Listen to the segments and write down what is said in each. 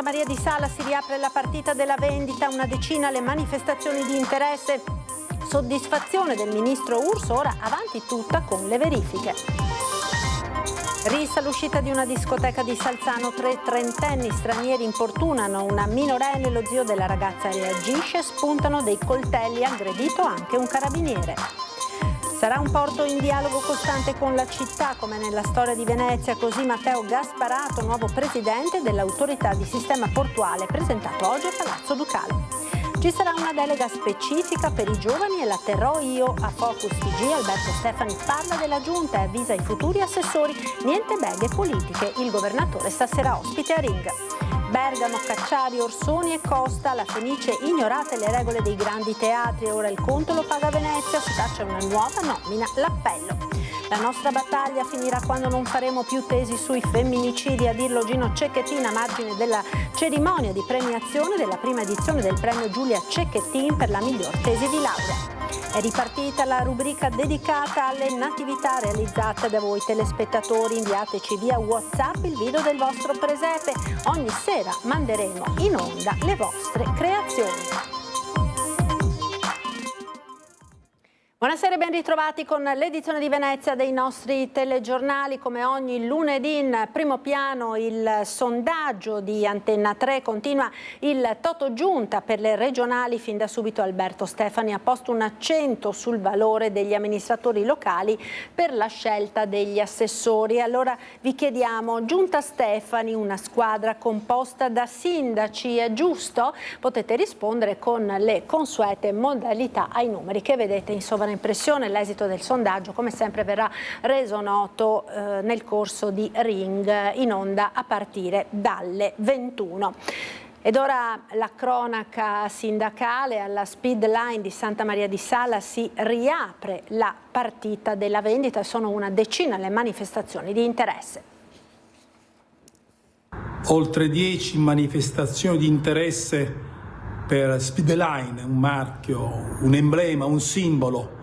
Maria di Sala si riapre la partita della vendita, una decina le manifestazioni di interesse, soddisfazione del ministro Urso, ora avanti tutta con le verifiche. Rissa l'uscita di una discoteca di Salzano, 3 trentenni stranieri importunano una minorenne, lo zio della ragazza reagisce, spuntano dei coltelli, aggredito anche un carabiniere. Sarà un porto in dialogo costante con la città, come nella storia di Venezia, così Matteo Gasparato, nuovo presidente dell'autorità di sistema portuale, presentato oggi a Palazzo Ducale. Ci sarà una delega specifica per i giovani e la terrò io a Focus TG. Alberto Stefani parla della giunta e avvisa i futuri assessori, niente beghe politiche, il governatore stasera ospite a Ring. Bergamo, Cacciari, Orsoni e Costa, la Fenice ignorate le regole dei grandi teatri, ora il conto lo paga Venezia, si faccia una nuova nomina, l'appello. La nostra battaglia finirà quando non faremo più tesi sui femminicidi, a dirlo Gino Cecchettin a margine della cerimonia di premiazione della prima edizione del premio Giulia Cecchettin per la miglior tesi di laurea. È ripartita la rubrica dedicata alle natività realizzate da voi telespettatori. Inviateci via WhatsApp il video del vostro presepe. Ogni sera manderemo in onda le vostre creazioni. Buonasera e ben ritrovati con l'edizione di Venezia dei nostri telegiornali. Come ogni lunedì in primo piano il sondaggio di Antenna 3, continua il Toto Giunta per le regionali. Fin da subito Alberto Stefani ha posto un accento sul valore degli amministratori locali per la scelta degli assessori. Allora vi chiediamo, Giunta Stefani, una squadra composta da sindaci, è giusto? Potete rispondere con le consuete modalità ai numeri che vedete in sovraimpressione. L'esito del sondaggio come sempre verrà reso noto nel corso di Ring, in onda a partire dalle 21. Ed ora la cronaca sindacale. Alla Speed Line di Santa Maria di Sala si riapre la partita della vendita, sono una decina le manifestazioni di interesse. Oltre 10 manifestazioni di interesse per Speed Line, un marchio, un emblema, un simbolo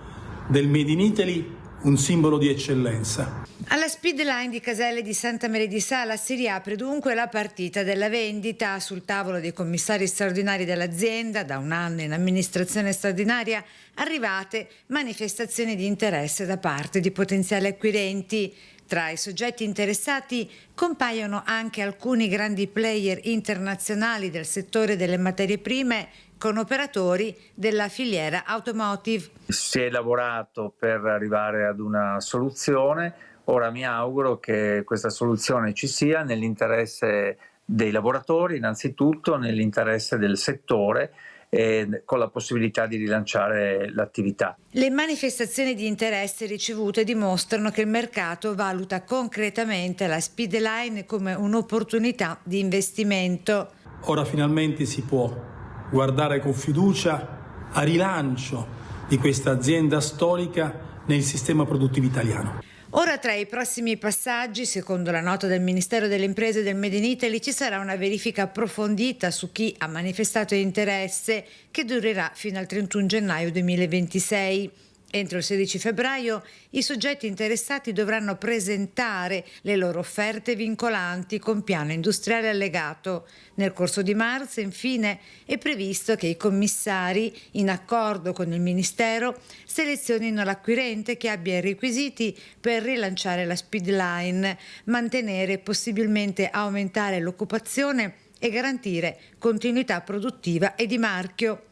del Made in Italy, un simbolo di eccellenza. Alla Speed Line di Caselle di Santa Maria di Sala si riapre dunque la partita della vendita. Sul tavolo dei commissari straordinari dell'azienda, da un anno in amministrazione straordinaria, arrivate manifestazioni di interesse da parte di potenziali acquirenti. Tra i soggetti interessati compaiono anche alcuni grandi player internazionali del settore delle materie prime, con operatori della filiera automotive. Si è lavorato per arrivare ad una soluzione, ora mi auguro che questa soluzione ci sia nell'interesse dei lavoratori innanzitutto, nell'interesse del settore e con la possibilità di rilanciare l'attività. Le manifestazioni di interesse ricevute dimostrano che il mercato valuta concretamente la Speed Line come un'opportunità di investimento. Ora finalmente si può guardare con fiducia al rilancio di questa azienda storica nel sistema produttivo italiano. Ora tra i prossimi passaggi, secondo la nota del Ministero delle Imprese del Made in Italy, ci sarà una verifica approfondita su chi ha manifestato interesse che durerà fino al 31 gennaio 2026. Entro il 16 febbraio i soggetti interessati dovranno presentare le loro offerte vincolanti con piano industriale allegato. Nel corso di marzo, infine, è previsto che i commissari, in accordo con il Ministero, selezionino l'acquirente che abbia i requisiti per rilanciare la Speed Line, mantenere e possibilmente aumentare l'occupazione e garantire continuità produttiva e di marchio.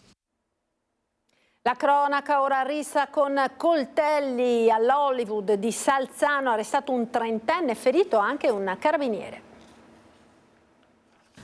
La cronaca ora, rissa con coltelli all'Hollywood di Salzano, arrestato un trentenne, ferito anche un carabiniere.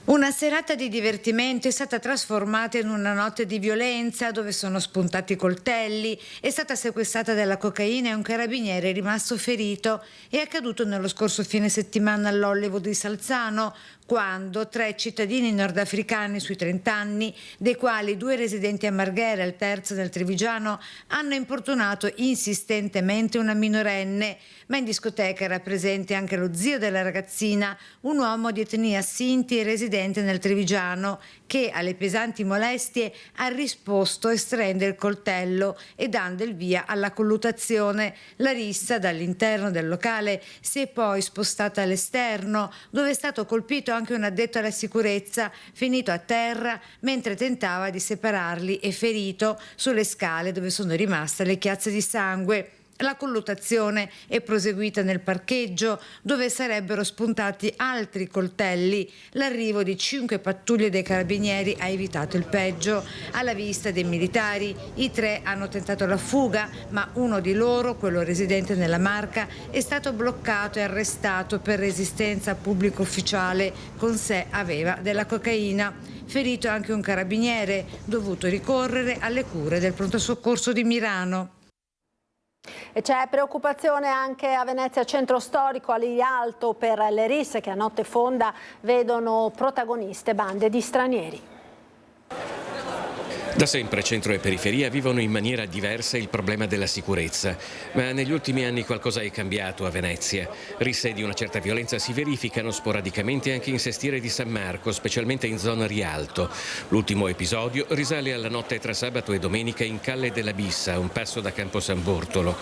Una serata di divertimento è stata trasformata in una notte di violenza dove sono spuntati coltelli, è stata sequestrata della cocaina e un carabiniere è rimasto ferito. È accaduto nello scorso fine settimana all'Hollywood di Salzano, quando 3 cittadini nordafricani sui 30 anni, dei quali 2 residenti a Marghera e il terzo nel Trevigiano, hanno importunato insistentemente una minorenne, ma in discoteca era presente anche lo zio della ragazzina, un uomo di etnia Sinti residente nel Trevigiano, che alle pesanti molestie ha risposto estraendo il coltello e dando il via alla colluttazione. La rissa dall'interno del locale si è poi spostata all'esterno, dove è stato colpito anche un addetto alla sicurezza, finito a terra mentre tentava di separarli e ferito sulle scale dove sono rimaste le chiazze di sangue. La colluttazione è proseguita nel parcheggio, dove sarebbero spuntati altri coltelli. L'arrivo di 5 pattuglie dei carabinieri ha evitato il peggio. Alla vista dei militari, i 3 hanno tentato la fuga, ma uno di loro, quello residente nella Marca, è stato bloccato e arrestato per resistenza a pubblico ufficiale. Con sé aveva della cocaina. Ferito anche un carabiniere, dovuto ricorrere alle cure del pronto soccorso di Milano. E c'è preoccupazione anche a Venezia centro storico, a Rialto, per le risse che a notte fonda vedono protagoniste bande di stranieri. Da sempre centro e periferia vivono in maniera diversa il problema della sicurezza, ma negli ultimi anni qualcosa è cambiato a Venezia. Risse di una certa violenza si verificano sporadicamente anche in Sestiere di San Marco, specialmente in zona Rialto. L'ultimo episodio risale alla notte tra sabato e domenica in Calle della Bissa, un passo da Campo San Bortolo.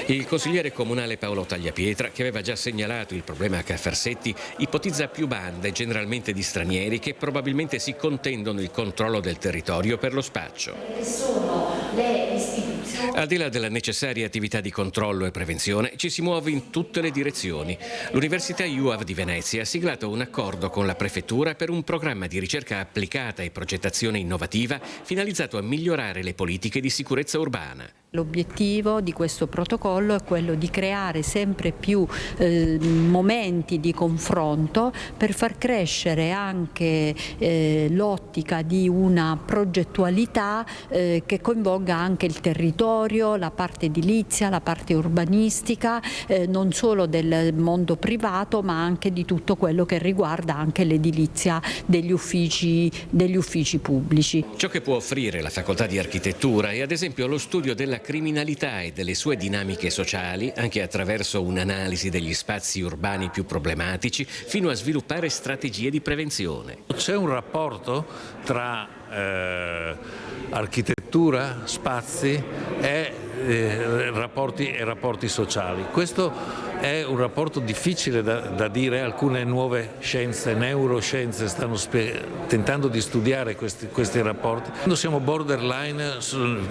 Il consigliere comunale Paolo Tagliapietra, che aveva già segnalato il problema a Caffarsetti, ipotizza più bande, generalmente di stranieri, che probabilmente si contendono il controllo del territorio per lo spazio. Al di là della necessaria attività di controllo e prevenzione, ci si muove in tutte le direzioni. L'Università IUAV di Venezia ha siglato un accordo con la Prefettura per un programma di ricerca applicata e progettazione innovativa finalizzato a migliorare le politiche di sicurezza urbana. L'obiettivo di questo protocollo è quello di creare sempre più momenti di confronto per far crescere anche l'ottica di una progettualità che coinvolga anche il territorio, la parte edilizia, la parte urbanistica, non solo del mondo privato ma anche di tutto quello che riguarda anche l'edilizia degli uffici pubblici. Ciò che può offrire la facoltà di architettura è ad esempio lo studio della criminalità e delle sue dinamiche sociali, anche attraverso un'analisi degli spazi urbani più problematici, fino a sviluppare strategie di prevenzione. C'è un rapporto tra architettura, spazi e rapporti sociali. Questo è un rapporto difficile da dire, alcune nuove scienze, neuroscienze stanno tentando di studiare questi rapporti. Quando siamo borderline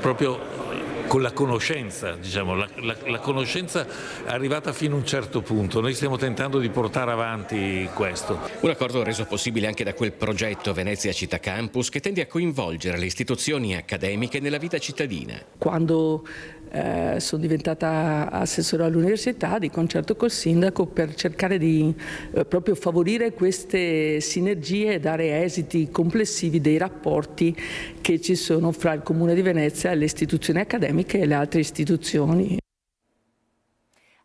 proprio con la conoscenza, diciamo, la conoscenza è arrivata fino a un certo punto, noi stiamo tentando di portare avanti questo. Un accordo reso possibile anche da quel progetto Venezia Città Campus che tende a coinvolgere le istituzioni accademiche nella vita cittadina. Quando sono diventata assessore all'università, di concerto col sindaco, per cercare di proprio favorire queste sinergie e dare esiti complessivi dei rapporti che ci sono fra il Comune di Venezia e le istituzioni accademiche e le altre istituzioni.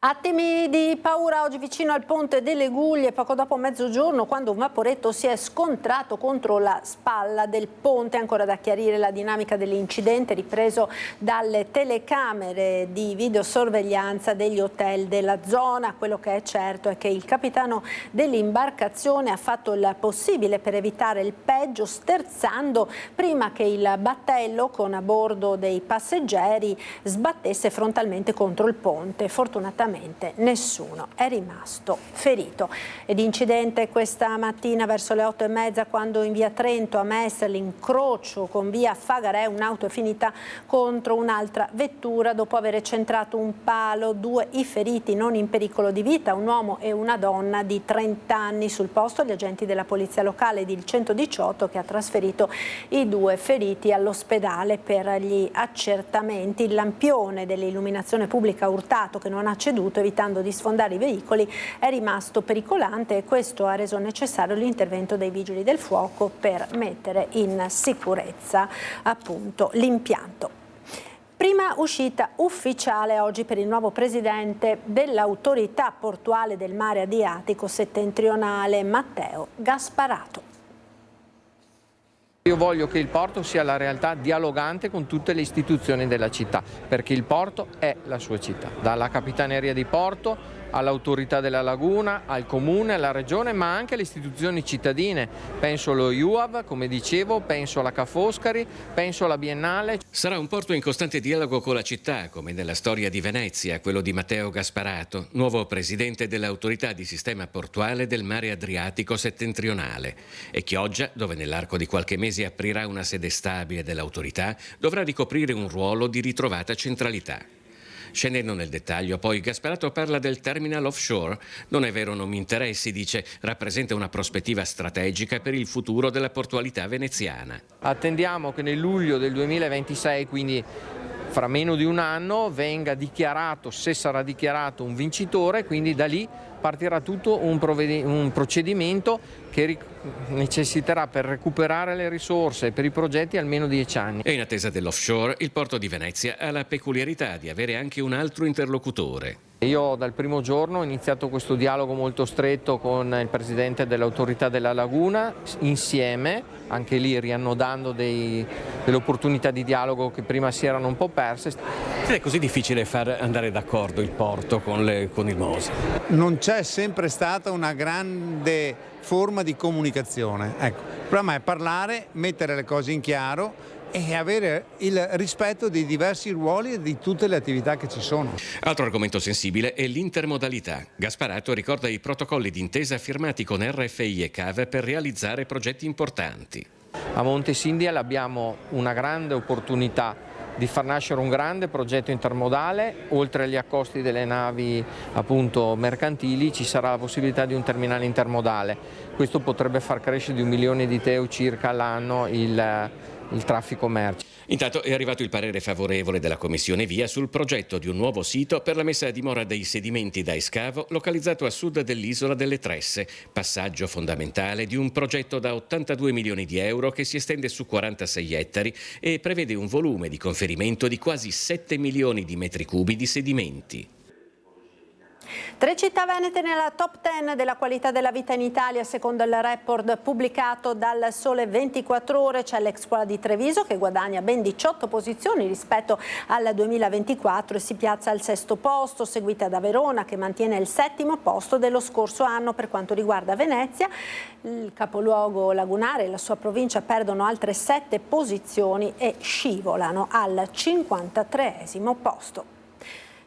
Attimi di paura oggi vicino al Ponte delle Guglie, poco dopo mezzogiorno, quando un vaporetto si è scontrato contro la spalla del ponte. Ancora da chiarire la dinamica dell'incidente ripreso dalle telecamere di videosorveglianza degli hotel della zona. Quello che è certo è che il capitano dell'imbarcazione ha fatto il possibile per evitare il peggio, sterzando prima che il battello con a bordo dei passeggeri sbattesse frontalmente contro il ponte. Fortunatamente nessuno è rimasto ferito. Ed incidente questa mattina verso le 8:30, quando in via Trento a Mestre, l'incrocio con via Fagarè, un'auto è finita contro un'altra vettura dopo aver centrato un palo. 2 i feriti non in pericolo di vita, un uomo e una donna di 30 anni. Sul posto gli agenti della polizia locale ed il 118 che ha trasferito i 2 feriti all'ospedale per gli accertamenti. Il lampione dell'illuminazione pubblica urtato, che non ha ceduto evitando di sfondare i veicoli, è rimasto pericolante, e questo ha reso necessario l'intervento dei vigili del fuoco per mettere in sicurezza appunto l'impianto. Prima uscita ufficiale oggi per il nuovo presidente dell'Autorità Portuale del Mare Adriatico Settentrionale, Matteo Gasparato. Io voglio che il porto sia la realtà dialogante con tutte le istituzioni della città, perché il porto è la sua città, dalla Capitaneria di Porto all'autorità della laguna, al comune, alla regione, ma anche alle istituzioni cittadine. Penso allo IUAV, come dicevo, penso alla Ca' Foscari, penso alla Biennale. Sarà un porto in costante dialogo con la città, come nella storia di Venezia, quello di Matteo Gasparato, nuovo presidente dell'autorità di sistema portuale del mare Adriatico settentrionale, e Chioggia, dove nell'arco di qualche mese aprirà una sede stabile dell'autorità, dovrà ricoprire un ruolo di ritrovata centralità. Scendendo nel dettaglio, poi, Gasparato parla del terminal offshore. Non è vero, non mi interessi, dice, rappresenta una prospettiva strategica per il futuro della portualità veneziana. Attendiamo che nel luglio del 2026, quindi fra meno di un anno, venga dichiarato, se sarà dichiarato, un vincitore, quindi da lì partirà tutto un procedimento che necessiterà per recuperare le risorse per i progetti almeno 10 anni. E in attesa dell'offshore, il porto di Venezia ha la peculiarità di avere anche un altro interlocutore. Io dal primo giorno ho iniziato questo dialogo molto stretto con il presidente dell'autorità della laguna, insieme, anche lì riannodando delle opportunità di dialogo che prima si erano un po' perse. È così difficile far andare d'accordo il porto con il MOSE? Non c'è sempre stata una grande forma di comunicazione. Ecco, il problema è parlare, mettere le cose in chiaro e avere il rispetto dei diversi ruoli e di tutte le attività che ci sono. Altro argomento sensibile è l'intermodalità. Gasparato ricorda i protocolli d'intesa firmati con RFI e CAV per realizzare progetti importanti. A Monte Sindial abbiamo una grande opportunità di far nascere un grande progetto intermodale. Oltre agli accosti delle navi appunto mercantili ci sarà la possibilità di un terminale intermodale. Questo potrebbe far crescere di 1 milione di TEU circa all'anno il traffico merci. Intanto è arrivato il parere favorevole della Commissione Via sul progetto di un nuovo sito per la messa a dimora dei sedimenti da escavo localizzato a sud dell'isola delle Tresse, passaggio fondamentale di un progetto da 82 milioni di euro che si estende su 46 ettari e prevede un volume di conferimento di quasi 7 milioni di metri cubi di sedimenti. 3 città venete nella top 10 della qualità della vita in Italia, secondo il report pubblicato dal Sole 24 Ore. C'è l'ex Scuola di Treviso che guadagna ben 18 posizioni rispetto al 2024 e si piazza al 6° posto, seguita da Verona che mantiene il 7° posto dello scorso anno. Per quanto riguarda Venezia, il capoluogo lagunare e la sua provincia perdono altre 7 posizioni e scivolano al 53° posto.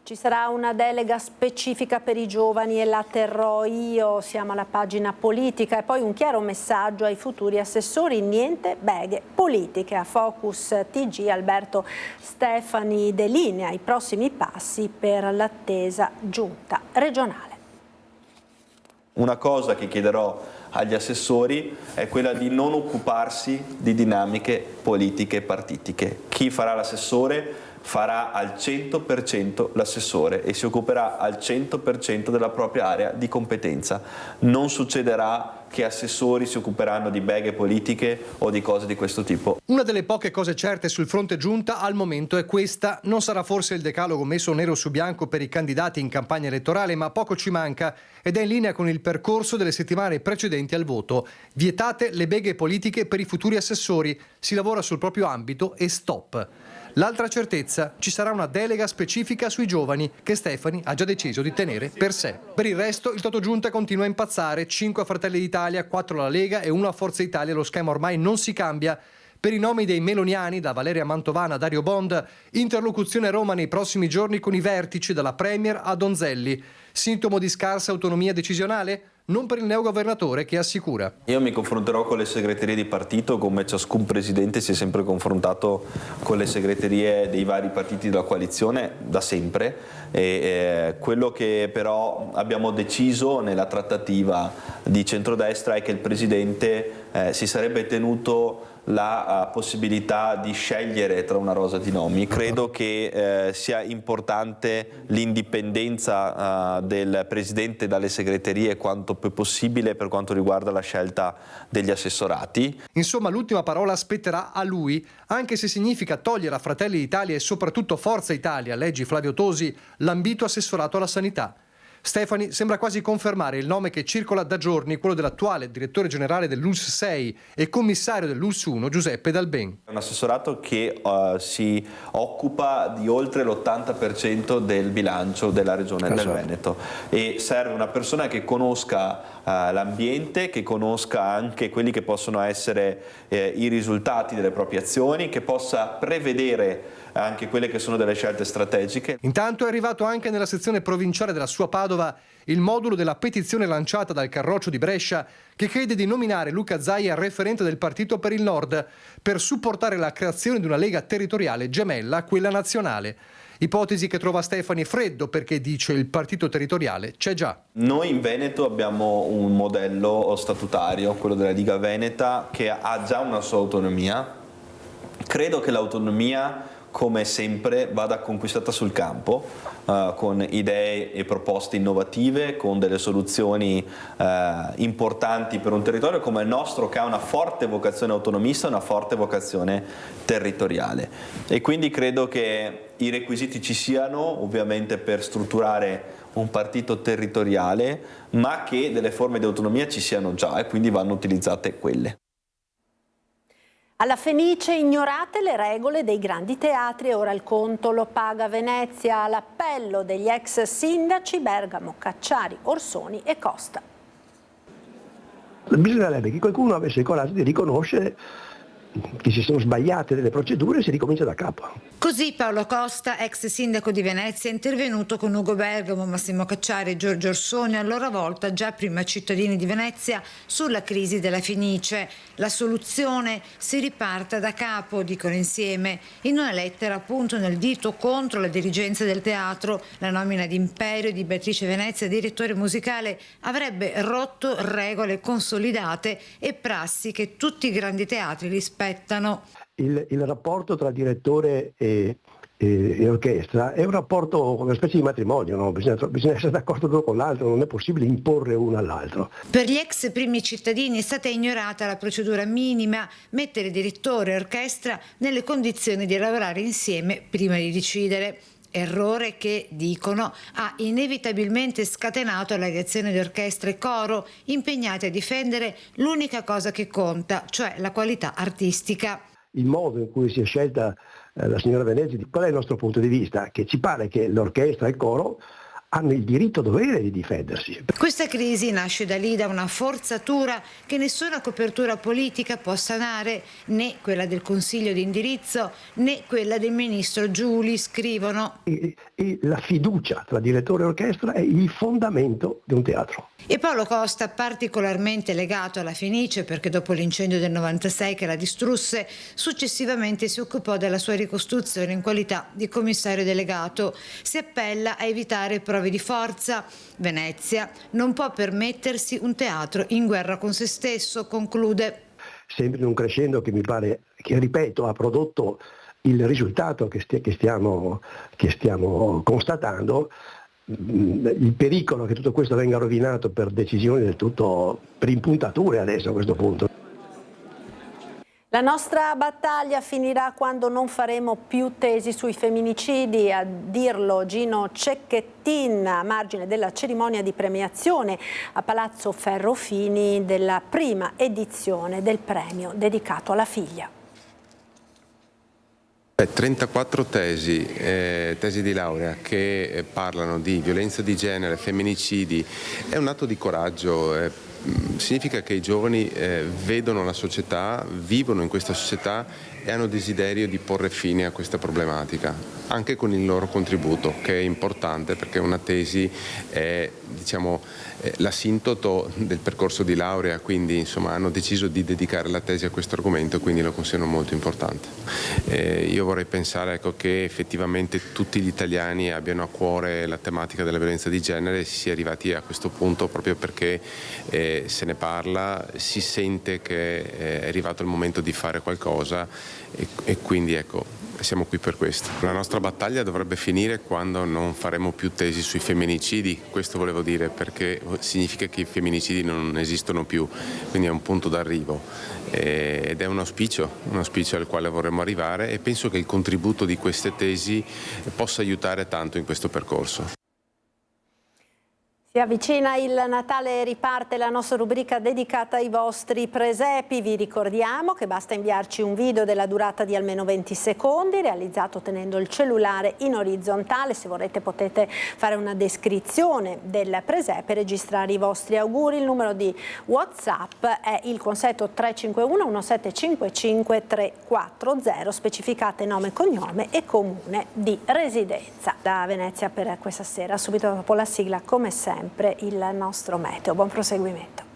Ci sarà una delega specifica per i giovani e la terrò io, siamo alla pagina politica, e poi un chiaro messaggio ai futuri assessori: niente beghe politiche. A Focus TG Alberto Stefani delinea i prossimi passi per l'attesa giunta regionale. Una cosa che chiederò agli assessori è quella di non occuparsi di dinamiche politiche partitiche. Chi farà l'assessore farà al 100% l'assessore e si occuperà al 100% della propria area di competenza. Non succederà che assessori si occuperanno di beghe politiche o di cose di questo tipo. Una delle poche cose certe sul fronte giunta al momento è questa. Non sarà forse il decalogo messo nero su bianco per i candidati in campagna elettorale, ma poco ci manca ed è in linea con il percorso delle settimane precedenti al voto. Vietate le beghe politiche per i futuri assessori, si lavora sul proprio ambito e stop. L'altra certezza: ci sarà una delega specifica sui giovani che Stefani ha già deciso di tenere per sé. Per il resto il Totogiunta continua a impazzare: 5 a Fratelli d'Italia, 4 alla Lega e 1 a Forza Italia. Lo schema ormai non si cambia. Per i nomi dei meloniani, da Valeria Mantovana a Dario Bond, interlocuzione a Roma nei prossimi giorni con i vertici, dalla Premier a Donzelli. Sintomo di scarsa autonomia decisionale? Non per il neogovernatore, che assicura: io mi confronterò con le segreterie di partito come ciascun presidente si è sempre confrontato con le segreterie dei vari partiti della coalizione da sempre, e quello che però abbiamo deciso nella trattativa di centrodestra è che il presidente si sarebbe tenuto la possibilità di scegliere tra una rosa di nomi. Credo che sia importante l'indipendenza del presidente dalle segreterie quanto più possibile per quanto riguarda la scelta degli assessorati. Insomma, l'ultima parola spetterà a lui, anche se significa togliere a Fratelli d'Italia e soprattutto Forza Italia, leggi Flavio Tosi, l'ambito assessorato alla sanità. Stefani sembra quasi confermare il nome che circola da giorni, quello dell'attuale direttore generale dell'ULSS 6 e commissario dell'ULSS 1, Giuseppe Dalben. È un assessorato che si occupa di oltre l'80% del bilancio della regione del Veneto, e serve una persona che conosca l'ambiente, che conosca anche quelli che possono essere i risultati delle proprie azioni, che possa prevedere anche quelle che sono delle scelte strategiche. Intanto è arrivato anche nella sezione provinciale della sua Padova il modulo della petizione lanciata dal Carroccio di Brescia, che chiede di nominare Luca Zaia referente del Partito per il Nord per supportare la creazione di una lega territoriale gemella a quella nazionale. Ipotesi che trova Stefani freddo perché, dice, il partito territoriale c'è già. Noi in Veneto abbiamo un modello statutario, quello della Liga Veneta, che ha già una sua autonomia. Credo che l'autonomia, come sempre, vada conquistata sul campo, con idee e proposte innovative, con delle soluzioni importanti per un territorio come il nostro, che ha una forte vocazione autonomista e una forte vocazione territoriale. E quindi credo che i requisiti ci siano, ovviamente, per strutturare un partito territoriale, ma che delle forme di autonomia ci siano già e quindi vanno utilizzate quelle. Alla Fenice ignorate le regole dei grandi teatri e ora il conto lo paga Venezia, all'appello degli ex sindaci Bergamo, Cacciari, Orsoni e Costa. Bisognerebbe che qualcuno avesse il coraggio di riconoscere che si sono sbagliate delle procedure e si ricomincia da capo. Così Paolo Costa, ex sindaco di Venezia, è intervenuto con Ugo Bergamo, Massimo Cacciari e Giorgio Orsoni, a loro volta già prima cittadini di Venezia, sulla crisi della Fenice. La soluzione: si riparta da capo, dicono insieme. In una lettera appunto nel dito contro la dirigenza del teatro, la nomina di Imperio di Beatrice Venezia direttore musicale avrebbe rotto regole consolidate e prassi che tutti i grandi teatri rispettano. Il rapporto tra direttore e orchestra è un rapporto, una specie di matrimonio, no? Bisogna essere d'accordo l'uno con l'altro, non è possibile imporre uno all'altro. Per gli ex primi cittadini è stata ignorata la procedura minima, mettere direttore e orchestra nelle condizioni di lavorare insieme prima di decidere. Errore che, dicono, ha inevitabilmente scatenato la reazione di orchestra e coro, impegnati a difendere l'unica cosa che conta, cioè la qualità artistica. Il modo in cui si è scelta la signora Venezia, qual è il nostro punto di vista? Che ci pare che l'orchestra e il coro hanno il diritto-dovere di difendersi. Questa crisi nasce da lì, da una forzatura che nessuna copertura politica può sanare, né quella del Consiglio di indirizzo né quella del ministro Giuli, scrivono. E la fiducia tra direttore e orchestra è il fondamento di un teatro. E Paolo Costa, particolarmente legato alla Fenice perché dopo l'incendio del 96 che la distrusse, successivamente si occupò della sua ricostruzione in qualità di commissario delegato. Si appella a evitare prove di forza. Venezia non può permettersi un teatro in guerra con se stesso, conclude. Sempre in un crescendo che mi pare, che ripeto, ha prodotto il risultato che stiamo constatando. Il pericolo che tutto questo venga rovinato per decisioni del tutto, per impuntature adesso a questo punto. La nostra battaglia finirà quando non faremo più tesi sui femminicidi, a dirlo Gino Cecchettin a margine della cerimonia di premiazione a Palazzo Ferrofini della prima edizione del premio dedicato alla figlia. 34 tesi di laurea che parlano di violenza di genere, femminicidi, è un atto di coraggio, significa che i giovani vedono la società, vivono in questa società e hanno desiderio di porre fine a questa problematica, anche con il loro contributo, che è importante perché una tesi è, l'asintoto del percorso di laurea, quindi insomma hanno deciso di dedicare la tesi a questo argomento e quindi lo considero molto importante. Io vorrei pensare che effettivamente tutti gli italiani abbiano a cuore la tematica della violenza di genere e si sia arrivati a questo punto proprio perché se ne parla, si sente che è arrivato il momento di fare qualcosa e quindi siamo qui per questo. La nostra battaglia dovrebbe finire quando non faremo più tesi sui femminicidi, questo volevo dire, perché significa che i femminicidi non esistono più, quindi è un punto d'arrivo ed è un auspicio al quale vorremmo arrivare e penso che il contributo di queste tesi possa aiutare tanto in questo percorso. Si avvicina il Natale e riparte la nostra rubrica dedicata ai vostri presepi. Vi ricordiamo che basta inviarci un video della durata di almeno 20 secondi, realizzato tenendo il cellulare in orizzontale. Se vorrete potete fare una descrizione del presepe e registrare i vostri auguri. Il numero di WhatsApp è il consueto 351 1755 340. Specificate nome, cognome e comune di residenza. Da Venezia per questa sera, subito dopo la sigla, come sempre, il nostro meteo. Buon proseguimento.